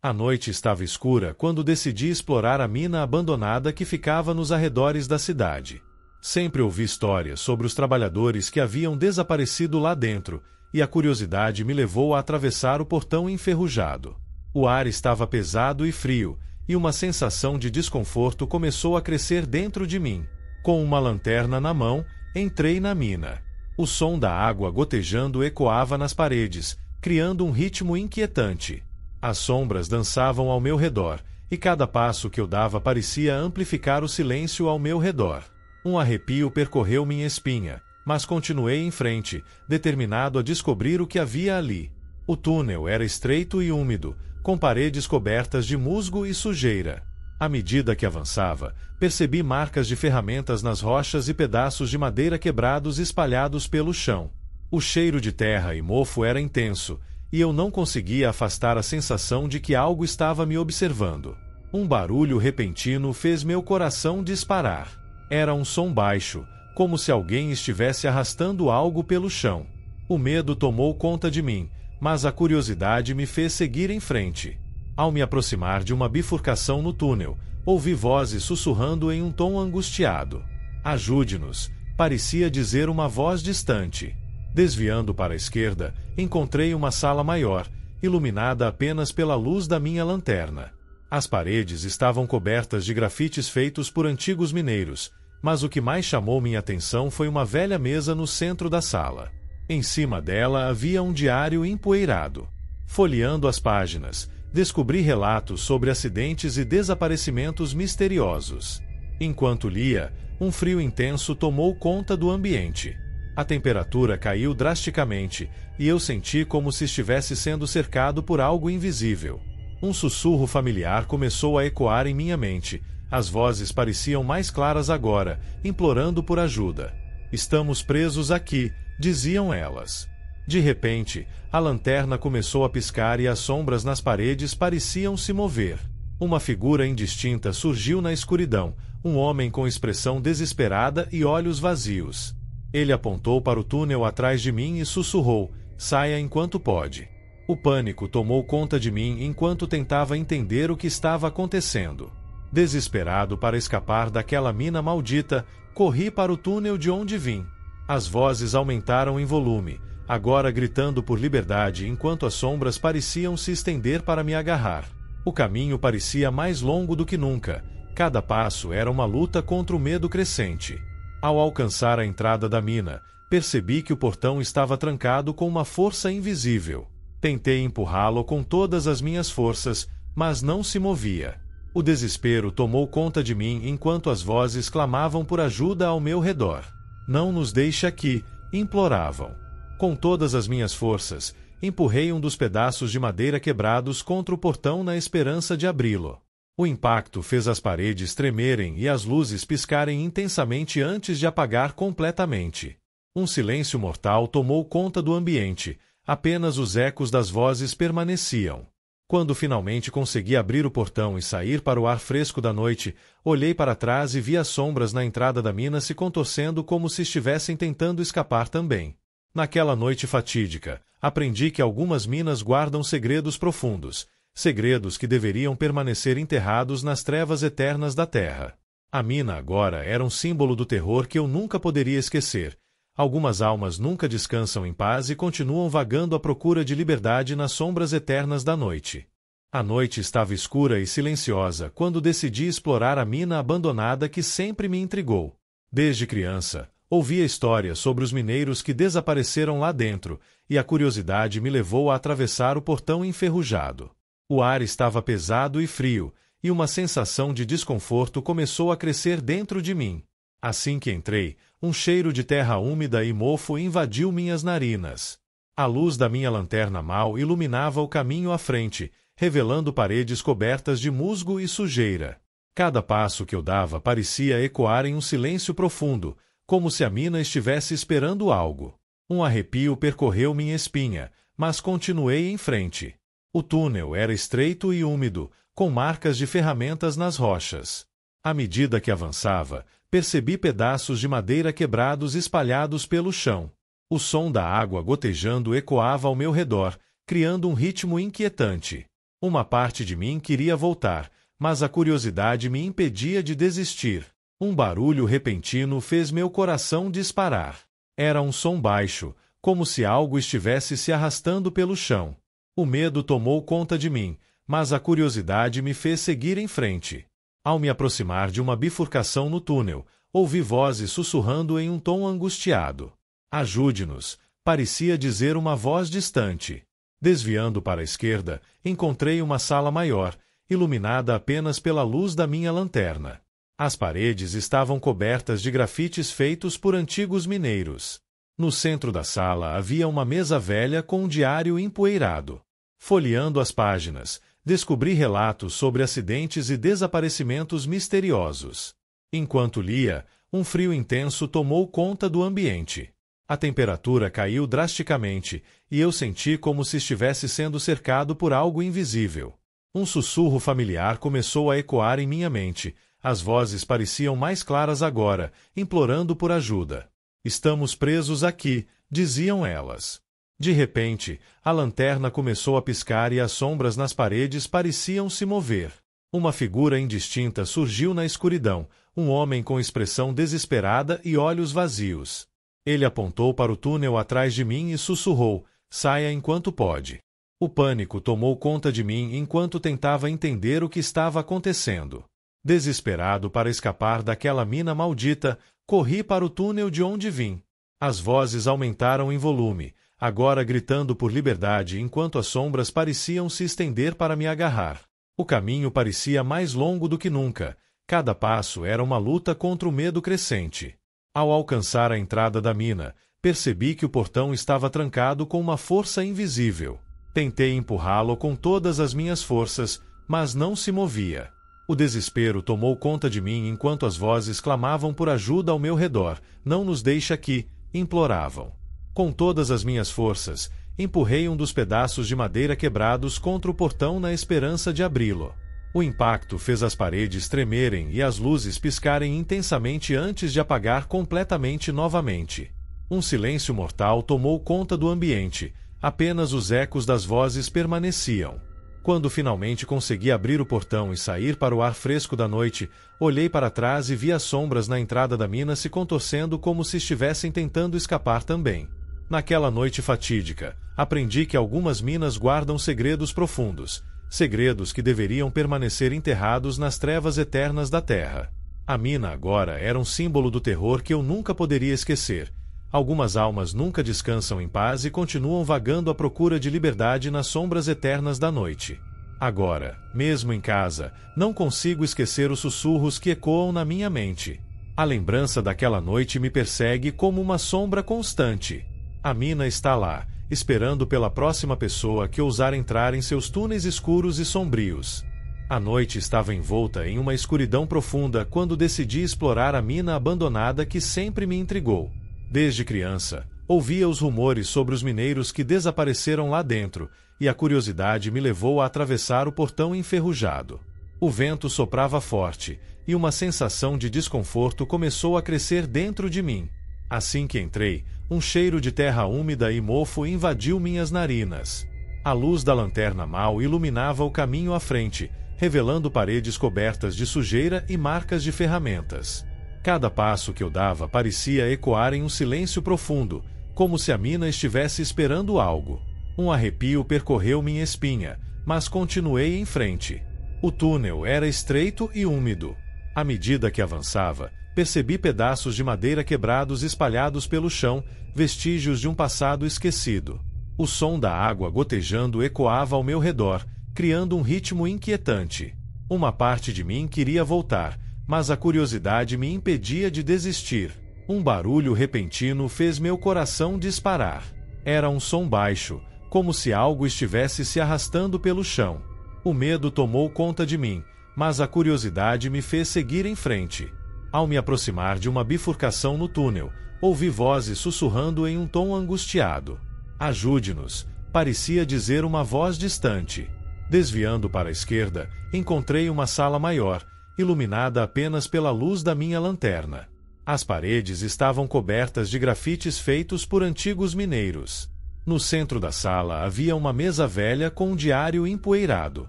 A noite estava escura quando decidi explorar a mina abandonada que ficava nos arredores da cidade. Sempre ouvi histórias sobre os trabalhadores que haviam desaparecido lá dentro, e a curiosidade me levou a atravessar o portão enferrujado. O ar estava pesado e frio, e uma sensação de desconforto começou a crescer dentro de mim. Com uma lanterna na mão, entrei na mina. O som da água gotejando ecoava nas paredes, criando um ritmo inquietante. As sombras dançavam ao meu redor, e cada passo que eu dava parecia amplificar o silêncio ao meu redor. Um arrepio percorreu minha espinha, mas continuei em frente, determinado a descobrir o que havia ali. O túnel era estreito e úmido, com paredes cobertas de musgo e sujeira. À medida que avançava, percebi marcas de ferramentas nas rochas e pedaços de madeira quebrados espalhados pelo chão. O cheiro de terra e mofo era intenso, e eu não conseguia afastar a sensação de que algo estava me observando. Um barulho repentino fez meu coração disparar. Era um som baixo, como se alguém estivesse arrastando algo pelo chão. O medo tomou conta de mim, mas a curiosidade me fez seguir em frente. Ao me aproximar de uma bifurcação no túnel, ouvi vozes sussurrando em um tom angustiado. "Ajude-nos", parecia dizer uma voz distante. Desviando para a esquerda, encontrei uma sala maior, iluminada apenas pela luz da minha lanterna. As paredes estavam cobertas de grafites feitos por antigos mineiros, mas o que mais chamou minha atenção foi uma velha mesa no centro da sala. Em cima dela havia um diário empoeirado. Folheando as páginas, descobri relatos sobre acidentes e desaparecimentos misteriosos. Enquanto lia, um frio intenso tomou conta do ambiente. A temperatura caiu drasticamente, e eu senti como se estivesse sendo cercado por algo invisível. Um sussurro familiar começou a ecoar em minha mente. As vozes pareciam mais claras agora, implorando por ajuda. "Estamos presos aqui", diziam elas. De repente, a lanterna começou a piscar e as sombras nas paredes pareciam se mover. Uma figura indistinta surgiu na escuridão, um homem com expressão desesperada e olhos vazios. Ele apontou para o túnel atrás de mim e sussurrou: "Saia enquanto pode". O pânico tomou conta de mim enquanto tentava entender o que estava acontecendo. Desesperado para escapar daquela mina maldita, corri para o túnel de onde vim. As vozes aumentaram em volume, agora gritando por liberdade enquanto as sombras pareciam se estender para me agarrar. O caminho parecia mais longo do que nunca. Cada passo era uma luta contra o medo crescente. Ao alcançar a entrada da mina, percebi que o portão estava trancado com uma força invisível. Tentei empurrá-lo com todas as minhas forças, mas não se movia. O desespero tomou conta de mim enquanto as vozes clamavam por ajuda ao meu redor. "Não nos deixe aqui", imploravam. Com todas as minhas forças, empurrei um dos pedaços de madeira quebrados contra o portão na esperança de abri-lo. O impacto fez as paredes tremerem e as luzes piscarem intensamente antes de apagar completamente. Um silêncio mortal tomou conta do ambiente, apenas os ecos das vozes permaneciam. Quando finalmente consegui abrir o portão e sair para o ar fresco da noite, olhei para trás e vi as sombras na entrada da mina se contorcendo como se estivessem tentando escapar também. Naquela noite fatídica, aprendi que algumas minas guardam segredos profundos, segredos que deveriam permanecer enterrados nas trevas eternas da terra. A mina agora era um símbolo do terror que eu nunca poderia esquecer. Algumas almas nunca descansam em paz e continuam vagando à procura de liberdade nas sombras eternas da noite. A noite estava escura e silenciosa quando decidi explorar a mina abandonada que sempre me intrigou. Desde criança, ouvia histórias sobre os mineiros que desapareceram lá dentro, e a curiosidade me levou a atravessar o portão enferrujado. O ar estava pesado e frio, e uma sensação de desconforto começou a crescer dentro de mim. Assim que entrei, um cheiro de terra úmida e mofo invadiu minhas narinas. A luz da minha lanterna mal iluminava o caminho à frente, revelando paredes cobertas de musgo e sujeira. Cada passo que eu dava parecia ecoar em um silêncio profundo, como se a mina estivesse esperando algo. Um arrepio percorreu minha espinha, mas continuei em frente. O túnel era estreito e úmido, com marcas de ferramentas nas rochas. À medida que avançava, percebi pedaços de madeira quebrados espalhados pelo chão. O som da água gotejando ecoava ao meu redor, criando um ritmo inquietante. Uma parte de mim queria voltar, mas a curiosidade me impedia de desistir. Um barulho repentino fez meu coração disparar. Era um som baixo, como se algo estivesse se arrastando pelo chão. O medo tomou conta de mim, mas a curiosidade me fez seguir em frente. Ao me aproximar de uma bifurcação no túnel, ouvi vozes sussurrando em um tom angustiado. Ajude-nos, parecia dizer uma voz distante. Desviando para a esquerda, encontrei uma sala maior, iluminada apenas pela luz da minha lanterna. As paredes estavam cobertas de grafites feitos por antigos mineiros. No centro da sala havia uma mesa velha com um diário empoeirado. Folheando as páginas, descobri relatos sobre acidentes e desaparecimentos misteriosos. Enquanto lia, um frio intenso tomou conta do ambiente. A temperatura caiu drasticamente, e eu senti como se estivesse sendo cercado por algo invisível. Um sussurro familiar começou a ecoar em minha mente. As vozes pareciam mais claras agora, implorando por ajuda. Estamos presos aqui, diziam elas. De repente, a lanterna começou a piscar e as sombras nas paredes pareciam se mover. Uma figura indistinta surgiu na escuridão, um homem com expressão desesperada e olhos vazios. Ele apontou para o túnel atrás de mim e sussurrou: "Saia enquanto pode." O pânico tomou conta de mim enquanto tentava entender o que estava acontecendo. Desesperado para escapar daquela mina maldita, corri para o túnel de onde vim. As vozes aumentaram em volume, agora gritando por liberdade enquanto as sombras pareciam se estender para me agarrar. O caminho parecia mais longo do que nunca. Cada passo era uma luta contra o medo crescente. Ao alcançar a entrada da mina, percebi que o portão estava trancado com uma força invisível. Tentei empurrá-lo com todas as minhas forças, mas não se movia. O desespero tomou conta de mim enquanto as vozes clamavam por ajuda ao meu redor. "Não nos deixe aqui", imploravam. Com todas as minhas forças, empurrei um dos pedaços de madeira quebrados contra o portão na esperança de abri-lo. O impacto fez as paredes tremerem e as luzes piscarem intensamente antes de apagar completamente novamente. Um silêncio mortal tomou conta do ambiente, apenas os ecos das vozes permaneciam. Quando finalmente consegui abrir o portão e sair para o ar fresco da noite, olhei para trás e vi as sombras na entrada da mina se contorcendo como se estivessem tentando escapar também. Naquela noite fatídica, aprendi que algumas minas guardam segredos profundos, segredos que deveriam permanecer enterrados nas trevas eternas da terra. A mina agora era um símbolo do terror que eu nunca poderia esquecer. Algumas almas nunca descansam em paz e continuam vagando à procura de liberdade nas sombras eternas da noite. Agora, mesmo em casa, não consigo esquecer os sussurros que ecoam na minha mente. A lembrança daquela noite me persegue como uma sombra constante. A mina está lá, esperando pela próxima pessoa que ousar entrar em seus túneis escuros e sombrios. A noite estava envolta em uma escuridão profunda quando decidi explorar a mina abandonada que sempre me intrigou. Desde criança, ouvia os rumores sobre os mineiros que desapareceram lá dentro, e a curiosidade me levou a atravessar o portão enferrujado. O vento soprava forte, e uma sensação de desconforto começou a crescer dentro de mim. Assim que entrei, um cheiro de terra úmida e mofo invadiu minhas narinas. A luz da lanterna mal iluminava o caminho à frente, revelando paredes cobertas de sujeira e marcas de ferramentas. Cada passo que eu dava parecia ecoar em um silêncio profundo, como se a mina estivesse esperando algo. Um arrepio percorreu minha espinha, mas continuei em frente. O túnel era estreito e úmido. À medida que avançava, percebi pedaços de madeira quebrados espalhados pelo chão, vestígios de um passado esquecido. O som da água gotejando ecoava ao meu redor, criando um ritmo inquietante. Uma parte de mim queria voltar, mas a curiosidade me impedia de desistir. Um barulho repentino fez meu coração disparar. Era um som baixo, como se algo estivesse se arrastando pelo chão. O medo tomou conta de mim, mas a curiosidade me fez seguir em frente. Ao me aproximar de uma bifurcação no túnel, ouvi vozes sussurrando em um tom angustiado. "Ajude-nos", parecia dizer uma voz distante. Desviando para a esquerda, encontrei uma sala maior, iluminada apenas pela luz da minha lanterna. As paredes estavam cobertas de grafites feitos por antigos mineiros. No centro da sala havia uma mesa velha com um diário empoeirado.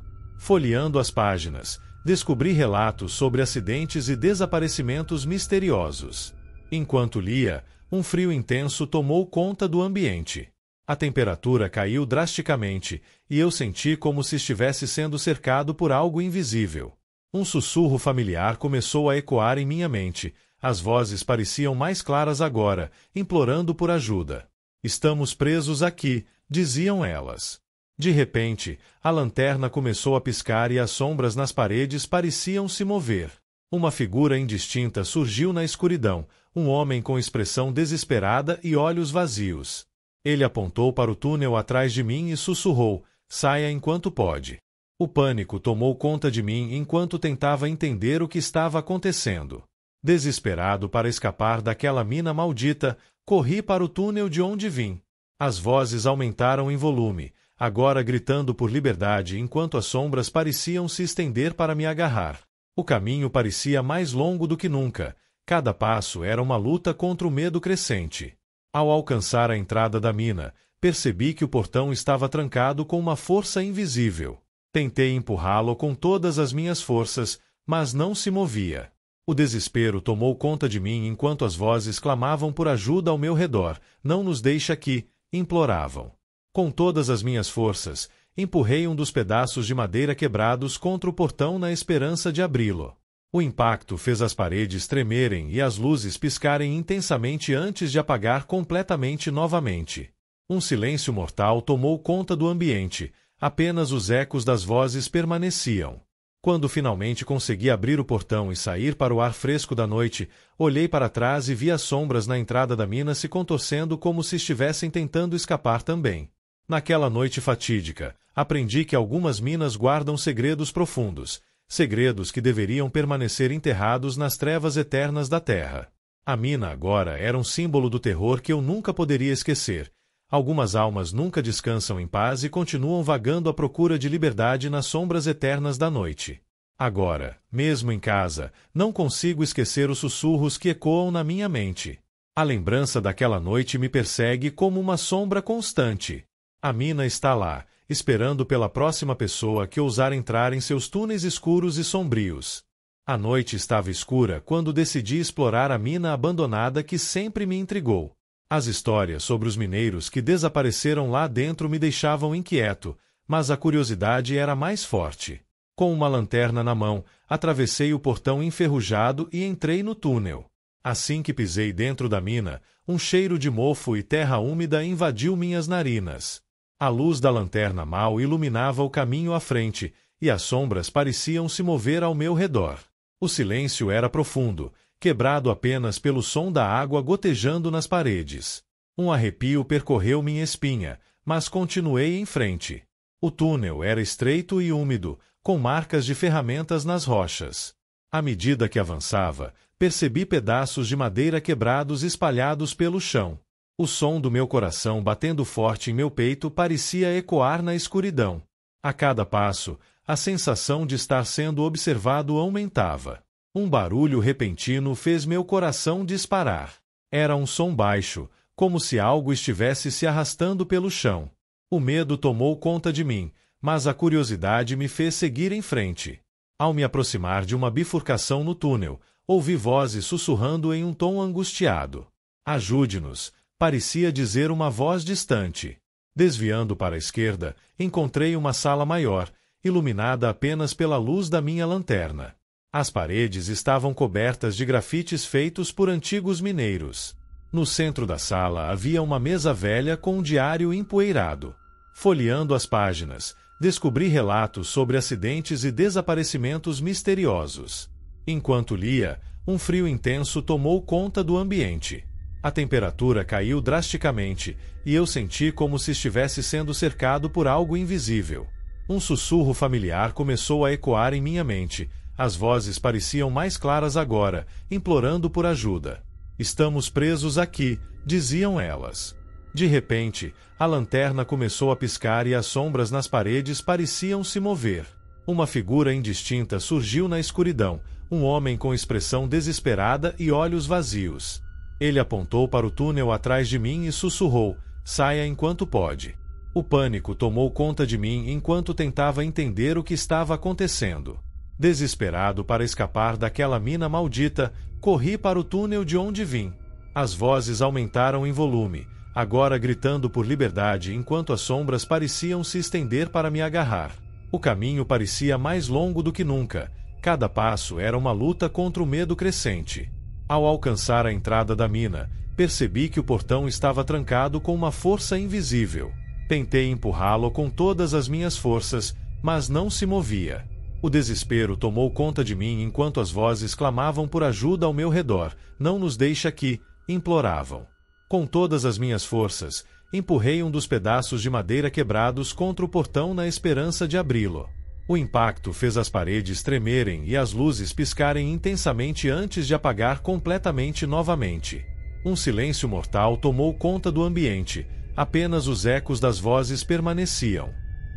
Folheando as páginas, descobri relatos sobre acidentes e desaparecimentos misteriosos. Enquanto lia, um frio intenso tomou conta do ambiente. A temperatura caiu drasticamente, e eu senti como se estivesse sendo cercado por algo invisível. Um sussurro familiar começou a ecoar em minha mente. As vozes pareciam mais claras agora, implorando por ajuda. "Estamos presos aqui", diziam elas. De repente, a lanterna começou a piscar e as sombras nas paredes pareciam se mover. Uma figura indistinta surgiu na escuridão, um homem com expressão desesperada e olhos vazios. Ele apontou para o túnel atrás de mim e sussurrou: "Saia enquanto pode." O pânico tomou conta de mim enquanto tentava entender o que estava acontecendo. Desesperado para escapar daquela mina maldita, corri para o túnel de onde vim. As vozes aumentaram em volume, agora gritando por liberdade enquanto as sombras pareciam se estender para me agarrar. O caminho parecia mais longo do que nunca. Cada passo era uma luta contra o medo crescente. Ao alcançar a entrada da mina, percebi que o portão estava trancado com uma força invisível. Tentei empurrá-lo com todas as minhas forças, mas não se movia. O desespero tomou conta de mim enquanto as vozes clamavam por ajuda ao meu redor. "Não nos deixe aqui", imploravam. Com todas as minhas forças, empurrei um dos pedaços de madeira quebrados contra o portão na esperança de abri-lo. O impacto fez as paredes tremerem e as luzes piscarem intensamente antes de apagar completamente novamente. Um silêncio mortal tomou conta do ambiente, apenas os ecos das vozes permaneciam. Quando finalmente consegui abrir o portão e sair para o ar fresco da noite, olhei para trás e vi as sombras na entrada da mina se contorcendo como se estivessem tentando escapar também. Naquela noite fatídica, aprendi que algumas minas guardam segredos profundos, segredos que deveriam permanecer enterrados nas trevas eternas da terra. A mina agora era um símbolo do terror que eu nunca poderia esquecer. Algumas almas nunca descansam em paz e continuam vagando à procura de liberdade nas sombras eternas da noite. Agora, mesmo em casa, não consigo esquecer os sussurros que ecoam na minha mente. A lembrança daquela noite me persegue como uma sombra constante. A mina está lá, esperando pela próxima pessoa que ousar entrar em seus túneis escuros e sombrios. A noite estava escura quando decidi explorar a mina abandonada que sempre me intrigou. As histórias sobre os mineiros que desapareceram lá dentro me deixavam inquieto, mas a curiosidade era mais forte. Com uma lanterna na mão, atravessei o portão enferrujado e entrei no túnel. Assim que pisei dentro da mina, um cheiro de mofo e terra úmida invadiu minhas narinas. A luz da lanterna mal iluminava o caminho à frente, e as sombras pareciam se mover ao meu redor. O silêncio era profundo, quebrado apenas pelo som da água gotejando nas paredes. Um arrepio percorreu minha espinha, mas continuei em frente. O túnel era estreito e úmido, com marcas de ferramentas nas rochas. À medida que avançava, percebi pedaços de madeira quebrados espalhados pelo chão. O som do meu coração batendo forte em meu peito parecia ecoar na escuridão. A cada passo, a sensação de estar sendo observado aumentava. Um barulho repentino fez meu coração disparar. Era um som baixo, como se algo estivesse se arrastando pelo chão. O medo tomou conta de mim, mas a curiosidade me fez seguir em frente. Ao me aproximar de uma bifurcação no túnel, ouvi vozes sussurrando em um tom angustiado. "Ajude-nos", parecia dizer uma voz distante. Desviando para a esquerda, encontrei uma sala maior, iluminada apenas pela luz da minha lanterna. As paredes estavam cobertas de grafites feitos por antigos mineiros. No centro da sala havia uma mesa velha com um diário empoeirado. Folheando as páginas, descobri relatos sobre acidentes e desaparecimentos misteriosos. Enquanto lia, um frio intenso tomou conta do ambiente. A temperatura caiu drasticamente, e eu senti como se estivesse sendo cercado por algo invisível. Um sussurro familiar começou a ecoar em minha mente. As vozes pareciam mais claras agora, implorando por ajuda. "Estamos presos aqui", diziam elas. De repente, a lanterna começou a piscar e as sombras nas paredes pareciam se mover. Uma figura indistinta surgiu na escuridão, um homem com expressão desesperada e olhos vazios. Ele apontou para o túnel atrás de mim e sussurrou: "Saia enquanto pode." O pânico tomou conta de mim enquanto tentava entender o que estava acontecendo. Desesperado para escapar daquela mina maldita, corri para o túnel de onde vim. As vozes aumentaram em volume, agora gritando por liberdade enquanto as sombras pareciam se estender para me agarrar. O caminho parecia mais longo do que nunca. Cada passo era uma luta contra o medo crescente. Ao alcançar a entrada da mina, percebi que o portão estava trancado com uma força invisível. Tentei empurrá-lo com todas as minhas forças, mas não se movia. O desespero tomou conta de mim enquanto as vozes clamavam por ajuda ao meu redor. Não nos deixe aqui, imploravam. Com todas as minhas forças, empurrei um dos pedaços de madeira quebrados contra o portão na esperança de abri-lo. O impacto fez as paredes tremerem e as luzes piscarem intensamente antes de apagar completamente novamente. Um silêncio mortal tomou conta do ambiente. Apenas os ecos das vozes permaneciam.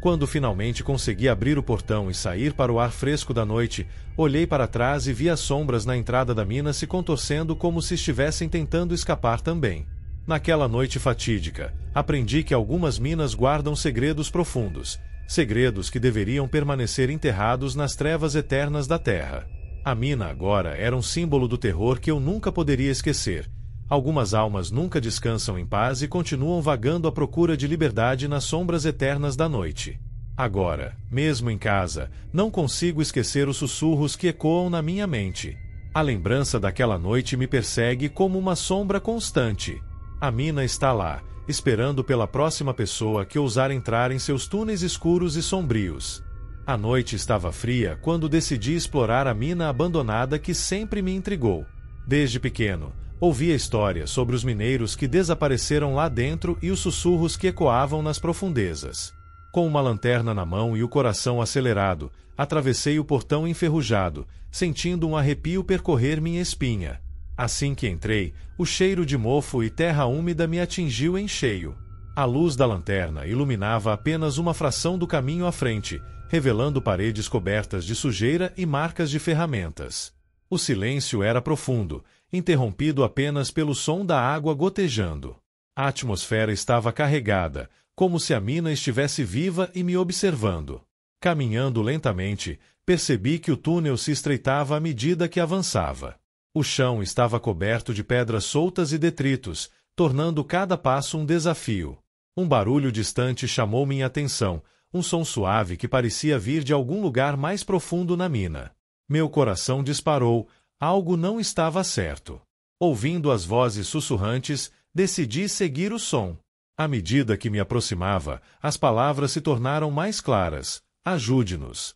Quando finalmente consegui abrir o portão e sair para o ar fresco da noite, olhei para trás e vi as sombras na entrada da mina se contorcendo como se estivessem tentando escapar também. Naquela noite fatídica, aprendi que algumas minas guardam segredos profundos, segredos que deveriam permanecer enterrados nas trevas eternas da terra. A mina agora era um símbolo do terror que eu nunca poderia esquecer. Algumas almas nunca descansam em paz e continuam vagando à procura de liberdade nas sombras eternas da noite. Agora, mesmo em casa, não consigo esquecer os sussurros que ecoam na minha mente. A lembrança daquela noite me persegue como uma sombra constante. A mina está lá, esperando pela próxima pessoa que ousar entrar em seus túneis escuros e sombrios. A noite estava fria quando decidi explorar a mina abandonada que sempre me intrigou. Desde pequeno, ouvia histórias sobre os mineiros que desapareceram lá dentro e os sussurros que ecoavam nas profundezas. Com uma lanterna na mão e o coração acelerado, atravessei o portão enferrujado, sentindo um arrepio percorrer minha espinha. Assim que entrei, o cheiro de mofo e terra úmida me atingiu em cheio. A luz da lanterna iluminava apenas uma fração do caminho à frente, revelando paredes cobertas de sujeira e marcas de ferramentas. O silêncio era profundo, interrompido apenas pelo som da água gotejando. A atmosfera estava carregada, como se a mina estivesse viva e me observando. Caminhando lentamente, percebi que o túnel se estreitava à medida que avançava. O chão estava coberto de pedras soltas e detritos, tornando cada passo um desafio. Um barulho distante chamou minha atenção, um som suave que parecia vir de algum lugar mais profundo na mina. Meu coração disparou, algo não estava certo. Ouvindo as vozes sussurrantes, decidi seguir o som. À medida que me aproximava, as palavras se tornaram mais claras. Ajude-nos.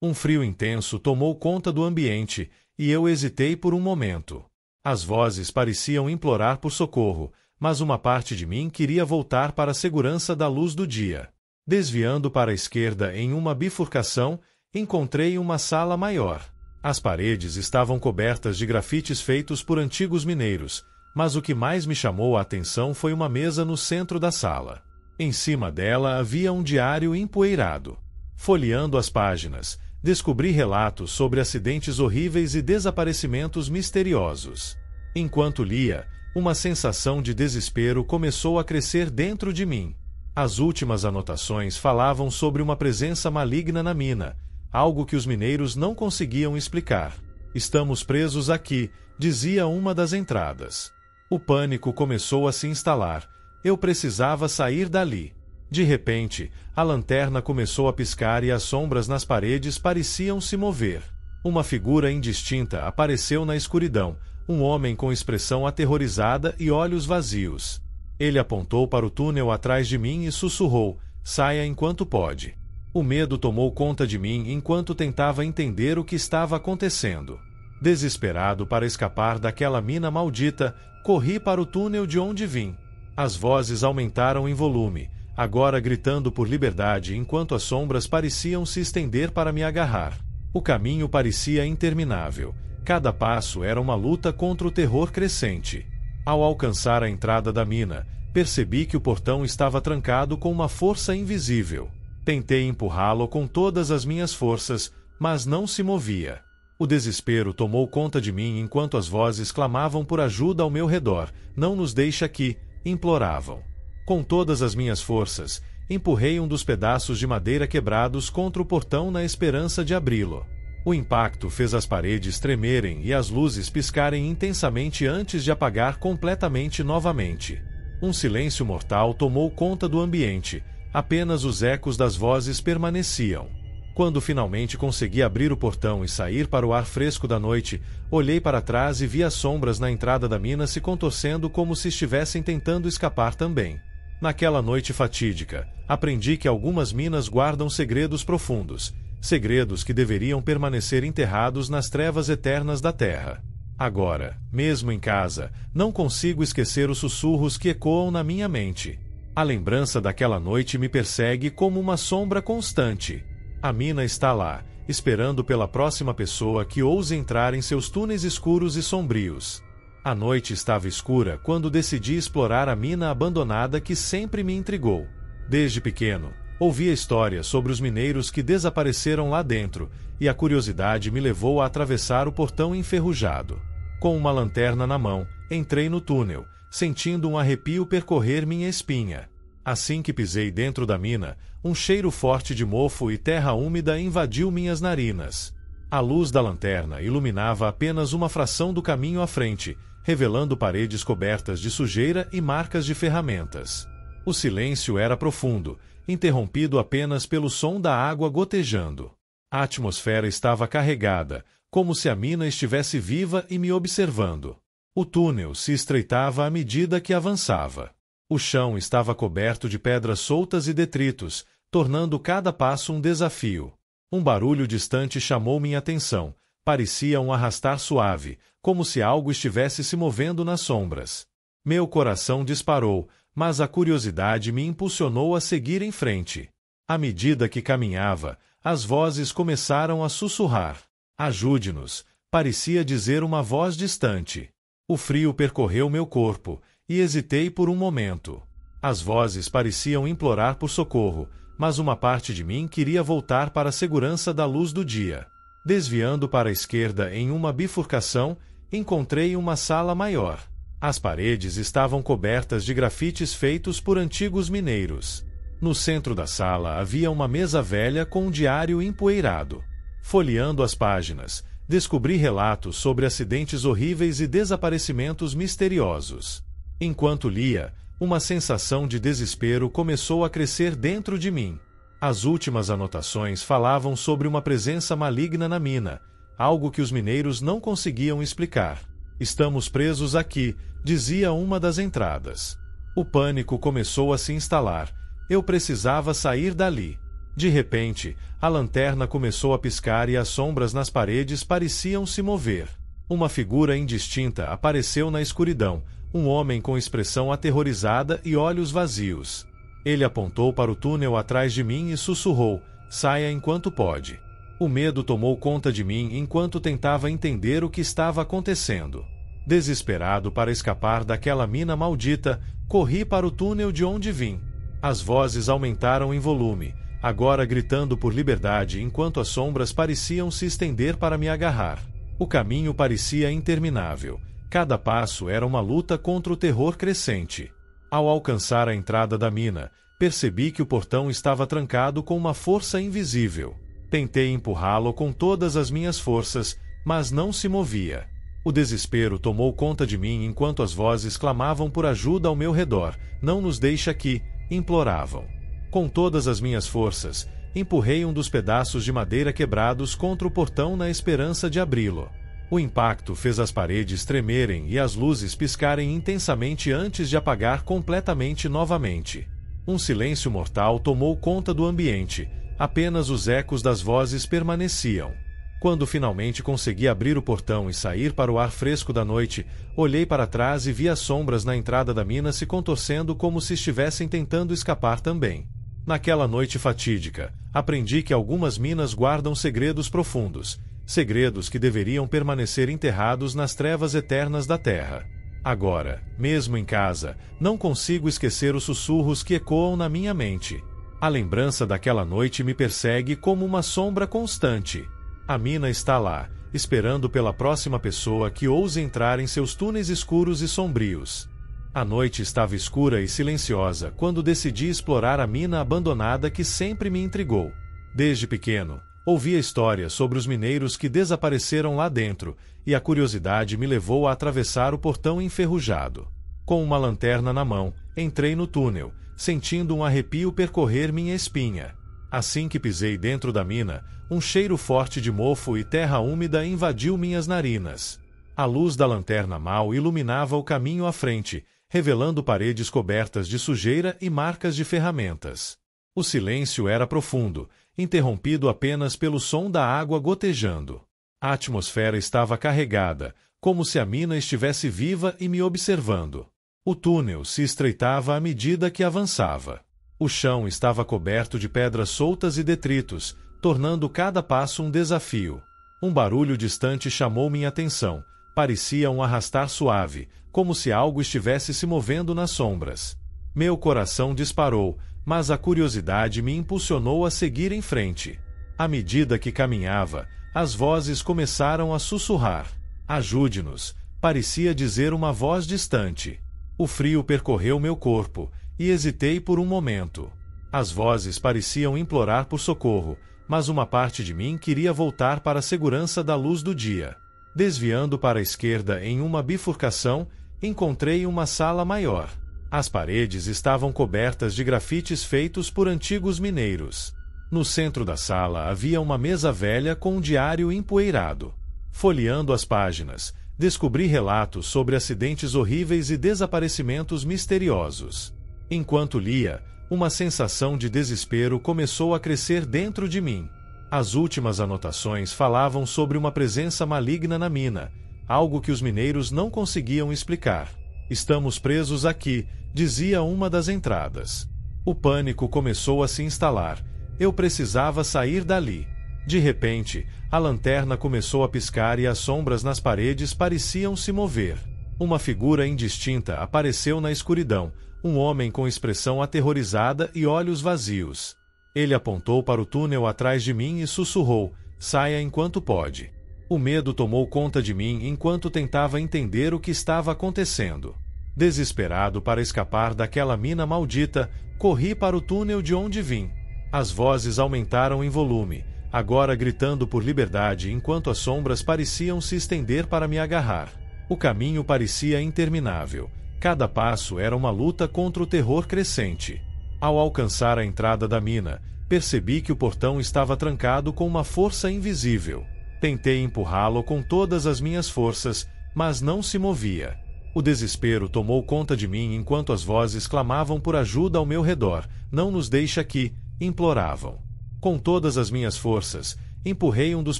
Um frio intenso tomou conta do ambiente, e eu hesitei por um momento. As vozes pareciam implorar por socorro, mas uma parte de mim queria voltar para a segurança da luz do dia. Desviando para a esquerda em uma bifurcação, encontrei uma sala maior. As paredes estavam cobertas de grafites feitos por antigos mineiros, mas o que mais me chamou a atenção foi uma mesa no centro da sala. Em cima dela havia um diário empoeirado. Folheando as páginas, descobri relatos sobre acidentes horríveis e desaparecimentos misteriosos. Enquanto lia, uma sensação de desespero começou a crescer dentro de mim. As últimas anotações falavam sobre uma presença maligna na mina, algo que os mineiros não conseguiam explicar. Estamos presos aqui, dizia uma das entradas. O pânico começou a se instalar. Eu precisava sair dali. De repente, a lanterna começou a piscar e as sombras nas paredes pareciam se mover. Uma figura indistinta apareceu na escuridão, um homem com expressão aterrorizada e olhos vazios. Ele apontou para o túnel atrás de mim e sussurrou: "Saia enquanto pode." O medo tomou conta de mim enquanto tentava entender o que estava acontecendo. Desesperado para escapar daquela mina maldita, corri para o túnel de onde vim. As vozes aumentaram em volume, agora gritando por liberdade enquanto as sombras pareciam se estender para me agarrar. O caminho parecia interminável. Cada passo era uma luta contra o terror crescente. Ao alcançar a entrada da mina, percebi que o portão estava trancado com uma força invisível. Tentei empurrá-lo com todas as minhas forças, mas não se movia. O desespero tomou conta de mim enquanto as vozes clamavam por ajuda ao meu redor. "Não nos deixe aqui", imploravam. Com todas as minhas forças, empurrei um dos pedaços de madeira quebrados contra o portão na esperança de abri-lo. O impacto fez as paredes tremerem e as luzes piscarem intensamente antes de apagar completamente novamente. Um silêncio mortal tomou conta do ambiente, apenas os ecos das vozes permaneciam. Quando finalmente consegui abrir o portão e sair para o ar fresco da noite, olhei para trás e vi as sombras na entrada da mina se contorcendo como se estivessem tentando escapar também. Naquela noite fatídica, aprendi que algumas minas guardam segredos profundos, segredos que deveriam permanecer enterrados nas trevas eternas da terra. Agora, mesmo em casa, não consigo esquecer os sussurros que ecoam na minha mente. A lembrança daquela noite me persegue como uma sombra constante. A mina está lá, esperando pela próxima pessoa que ouse entrar em seus túneis escuros e sombrios. A noite estava escura quando decidi explorar a mina abandonada que sempre me intrigou. Desde pequeno, ouvia histórias sobre os mineiros que desapareceram lá dentro, e a curiosidade me levou a atravessar o portão enferrujado. Com uma lanterna na mão, entrei no túnel, sentindo um arrepio percorrer minha espinha. Assim que pisei dentro da mina, um cheiro forte de mofo e terra úmida invadiu minhas narinas. A luz da lanterna iluminava apenas uma fração do caminho à frente, revelando paredes cobertas de sujeira e marcas de ferramentas. O silêncio era profundo, interrompido apenas pelo som da água gotejando. A atmosfera estava carregada, como se a mina estivesse viva e me observando. O túnel se estreitava à medida que avançava. O chão estava coberto de pedras soltas e detritos, tornando cada passo um desafio. Um barulho distante chamou minha atenção. Parecia um arrastar suave, como se algo estivesse se movendo nas sombras. Meu coração disparou, mas a curiosidade me impulsionou a seguir em frente. À medida que caminhava, as vozes começaram a sussurrar. Ajude-nos, parecia dizer uma voz distante. O frio percorreu meu corpo, e hesitei por um momento. As vozes pareciam implorar por socorro, mas uma parte de mim queria voltar para a segurança da luz do dia. Desviando para a esquerda em uma bifurcação, encontrei uma sala maior. As paredes estavam cobertas de grafites feitos por antigos mineiros. No centro da sala havia uma mesa velha com um diário empoeirado. Folheando as páginas, descobri relatos sobre acidentes horríveis e desaparecimentos misteriosos. Enquanto lia, uma sensação de desespero começou a crescer dentro de mim. As últimas anotações falavam sobre uma presença maligna na mina, algo que os mineiros não conseguiam explicar. Estamos presos aqui, dizia uma das entradas. O pânico começou a se instalar. Eu precisava sair dali. De repente, a lanterna começou a piscar e as sombras nas paredes pareciam se mover. Uma figura indistinta apareceu na escuridão, um homem com expressão aterrorizada e olhos vazios. Ele apontou para o túnel atrás de mim e sussurrou: "Saia enquanto pode." O medo tomou conta de mim enquanto tentava entender o que estava acontecendo. Desesperado para escapar daquela mina maldita, corri para o túnel de onde vim. As vozes aumentaram em volume, agora gritando por liberdade enquanto as sombras pareciam se estender para me agarrar. O caminho parecia interminável. Cada passo era uma luta contra o terror crescente. Ao alcançar a entrada da mina, percebi que o portão estava trancado com uma força invisível. Tentei empurrá-lo com todas as minhas forças, mas não se movia. O desespero tomou conta de mim enquanto as vozes clamavam por ajuda ao meu redor. "Não nos deixe aqui", imploravam. Com todas as minhas forças, empurrei um dos pedaços de madeira quebrados contra o portão na esperança de abri-lo. O impacto fez as paredes tremerem e as luzes piscarem intensamente antes de apagar completamente novamente. Um silêncio mortal tomou conta do ambiente, apenas os ecos das vozes permaneciam. Quando finalmente consegui abrir o portão e sair para o ar fresco da noite, olhei para trás e vi as sombras na entrada da mina se contorcendo como se estivessem tentando escapar também. Naquela noite fatídica, aprendi que algumas minas guardam segredos profundos, segredos que deveriam permanecer enterrados nas trevas eternas da terra. Agora, mesmo em casa, não consigo esquecer os sussurros que ecoam na minha mente. A lembrança daquela noite me persegue como uma sombra constante. A mina está lá, esperando pela próxima pessoa que ouse entrar em seus túneis escuros e sombrios. A noite estava escura e silenciosa quando decidi explorar a mina abandonada que sempre me intrigou. Desde pequeno, ouvia histórias sobre os mineiros que desapareceram lá dentro, e a curiosidade me levou a atravessar o portão enferrujado. Com uma lanterna na mão, entrei no túnel, sentindo um arrepio percorrer minha espinha. Assim que pisei dentro da mina, um cheiro forte de mofo e terra úmida invadiu minhas narinas. A luz da lanterna mal iluminava o caminho à frente, revelando paredes cobertas de sujeira e marcas de ferramentas. O silêncio era profundo, interrompido apenas pelo som da água gotejando. A atmosfera estava carregada, como se a mina estivesse viva e me observando. O túnel se estreitava à medida que avançava. O chão estava coberto de pedras soltas e detritos, tornando cada passo um desafio. Um barulho distante chamou minha atenção. Parecia um arrastar suave, como se algo estivesse se movendo nas sombras. Meu coração disparou, mas a curiosidade me impulsionou a seguir em frente. À medida que caminhava, as vozes começaram a sussurrar. Ajude-nos, parecia dizer uma voz distante. O frio percorreu meu corpo, e hesitei por um momento. As vozes pareciam implorar por socorro, mas uma parte de mim queria voltar para a segurança da luz do dia. Desviando para a esquerda em uma bifurcação, encontrei uma sala maior. As paredes estavam cobertas de grafites feitos por antigos mineiros. No centro da sala havia uma mesa velha com um diário empoeirado. Folheando as páginas, descobri relatos sobre acidentes horríveis e desaparecimentos misteriosos. Enquanto lia, uma sensação de desespero começou a crescer dentro de mim. As últimas anotações falavam sobre uma presença maligna na mina, algo que os mineiros não conseguiam explicar. Estamos presos aqui, dizia uma das entradas. O pânico começou a se instalar. Eu precisava sair dali. De repente, a lanterna começou a piscar e as sombras nas paredes pareciam se mover. Uma figura indistinta apareceu na escuridão, um homem com expressão aterrorizada e olhos vazios. Ele apontou para o túnel atrás de mim e sussurrou: "Saia enquanto pode." O medo tomou conta de mim enquanto tentava entender o que estava acontecendo. Desesperado para escapar daquela mina maldita, corri para o túnel de onde vim. As vozes aumentaram em volume, agora gritando por liberdade enquanto as sombras pareciam se estender para me agarrar. O caminho parecia interminável. Cada passo era uma luta contra o terror crescente. Ao alcançar a entrada da mina, percebi que o portão estava trancado com uma força invisível. Tentei empurrá-lo com todas as minhas forças, mas não se movia. O desespero tomou conta de mim enquanto as vozes clamavam por ajuda ao meu redor. "Não nos deixe aqui", imploravam. Com todas as minhas forças, empurrei um dos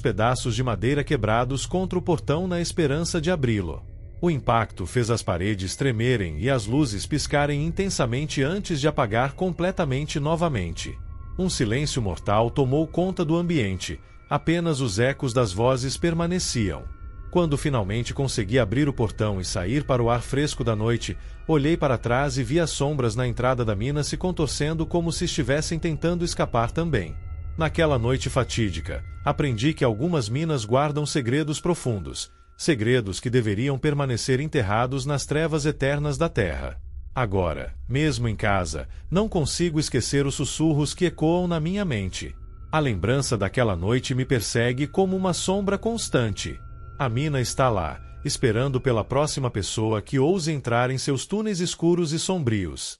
pedaços de madeira quebrados contra o portão na esperança de abri-lo. O impacto fez as paredes tremerem e as luzes piscarem intensamente antes de apagar completamente novamente. Um silêncio mortal tomou conta do ambiente, apenas os ecos das vozes permaneciam. Quando finalmente consegui abrir o portão e sair para o ar fresco da noite, olhei para trás e vi as sombras na entrada da mina se contorcendo como se estivessem tentando escapar também. Naquela noite fatídica, aprendi que algumas minas guardam segredos profundos, segredos que deveriam permanecer enterrados nas trevas eternas da terra. Agora, mesmo em casa, não consigo esquecer os sussurros que ecoam na minha mente. A lembrança daquela noite me persegue como uma sombra constante. A mina está lá, esperando pela próxima pessoa que ouse entrar em seus túneis escuros e sombrios.